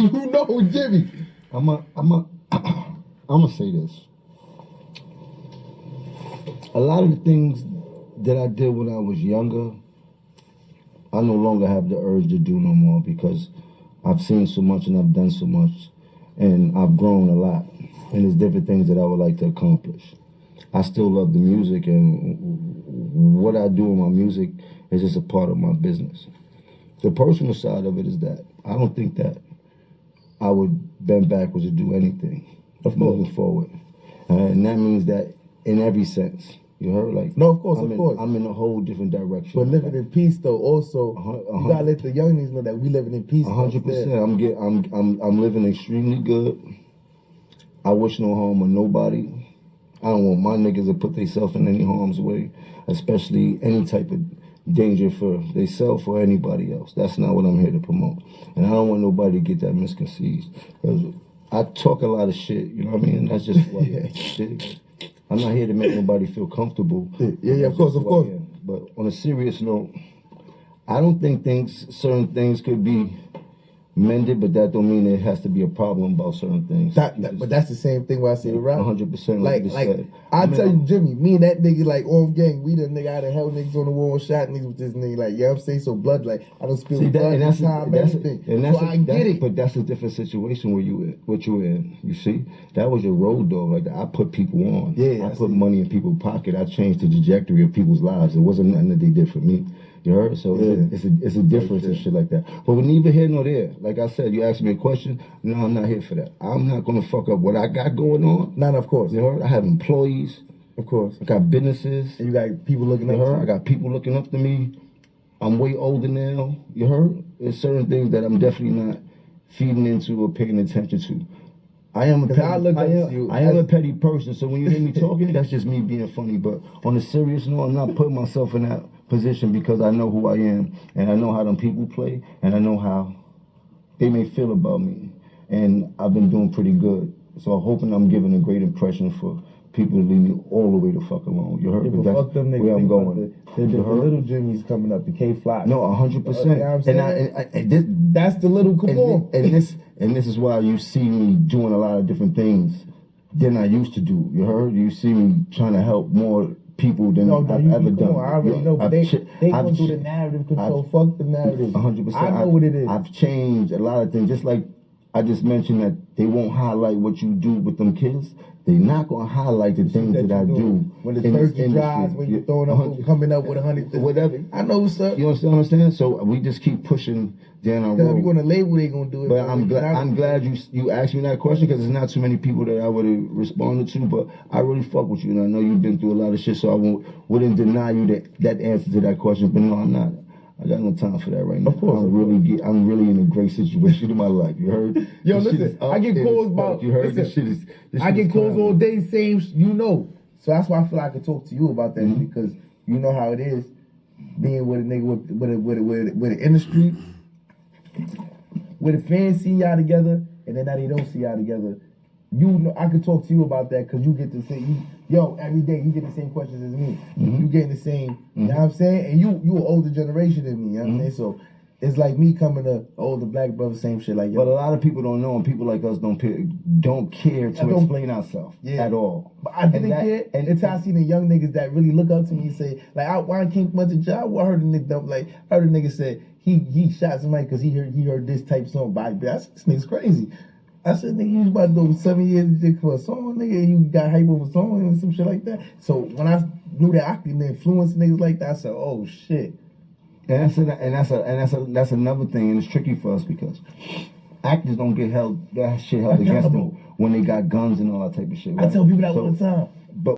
You know Jimmy. I'm gonna say this. A lot of the things that I did when I was younger, I no longer have the urge to do no more because I've seen so much and I've done so much and I've grown a lot. And there's different things that I would like to accomplish. I still love the music, and what I do in my music is just a part of my business. The personal side of it is that I don't think that I would bend backwards to do anything moving forward. And that means that in every sense. You heard? Like, no, of course, I'm in a whole different direction. But living in peace, though, also, you gotta let the young niggas know that we living in peace. 100%. I'm living extremely good. I wish no harm on nobody. I don't want my niggas to put themselves in any harm's way, especially any type of danger for themselves or anybody else. That's not what I'm here to promote. And I don't want nobody to get that misconceived. Because I talk a lot of shit, you know what I mean? That's just what I'm not here to make nobody feel comfortable. Yeah, of course. But on a serious note, I don't think certain things could be mended, but that don't mean there has to be a problem about certain things. But that's the same thing when I say the rap. 100%. Like I tell you, Jimmy, me and that nigga like on gang, we the nigga out of hell niggas on the wall, shot niggas with this nigga. Like, yeah, I'm saying so blood. Like I don't spill blood and I get it. But that's a different situation where you in. You see, that was your road dog. Like I put people on. Yeah, I put money in people's pocket. I changed the trajectory of people's lives. It wasn't nothing that they did for me. You heard? So it's a difference and shit like that. But we're neither here nor there. Like I said, you asked me a question. No, I'm not here for that. I'm not gonna fuck up what I got going on. None, of course. You heard? I have employees. Of course. I got businesses. And you got people looking up to you. I got people looking up to me. I'm way older now. You heard? There's certain things that I'm definitely not feeding into or paying attention to. I am a petty person, so when you hear me talking, that's just me being funny. But on a serious note, I'm not putting myself in that position because I know who I am, and I know how them people play, and I know how they may feel about me. And I've been doing pretty good. So I'm hoping I'm giving a great impression for people to leave me all the way the fuck alone. You heard? Yeah, that's them where I'm going. The little Jimmy's coming up, the K-Fly. No, 100%. And that's the little Kabul. And this is why you see me doing a lot of different things than I used to do. You heard? You see me trying to help more people than I've ever done. I already know, but they going through the narrative control. Fuck the narrative. 100%. I know what it is. I've changed a lot of things. Just like I just mentioned that they won't highlight what you do with them kids. They're not going to highlight the things that I do. When the turkey drives, when you're throwing up, coming up with 100 things. Whatever. I know what's up. You understand? So we just keep pushing down our road. Because if you're going to label, they're going to do it. But I'm glad you asked me that question because there's not too many people that I would have responded to. But I really fuck with you, and I know you've been through a lot of shit, so I wouldn't deny you that answer to that question. But no, I'm not. I got no time for that right now. Of course. I'm really in a great situation in my life. You heard? Yo, listen, I get calls about. You heard? I get calls all day saying, you know. So that's why I feel like I could talk to you about that because you know how it is being with a nigga with an industry, with the fans see y'all together, and then now they don't see y'all together. You know, I could talk to you about that because you get the same. Every day you get the same questions as me. You getting the same. You know what I'm saying? And you an older generation than me. You know what I'm saying? So it's like me coming to older black brother, same shit like. But a lot of people don't know, and people like us don't care to explain ourselves at all. But I didn't care. And it's how I see the young niggas that really look up to me and say, like, why I can't much a job? I heard a nigga say he shot somebody because he heard this type song. But this nigga's crazy. I said, nigga, you was about to go 7 years for a song, nigga, and you got hype over a song and some shit like that. So when I knew that I could influence niggas like that, I said, oh shit. And that's another thing, and it's tricky for us because actors don't get held against them when they got guns and all that type of shit. Right? I tell people that all the time. But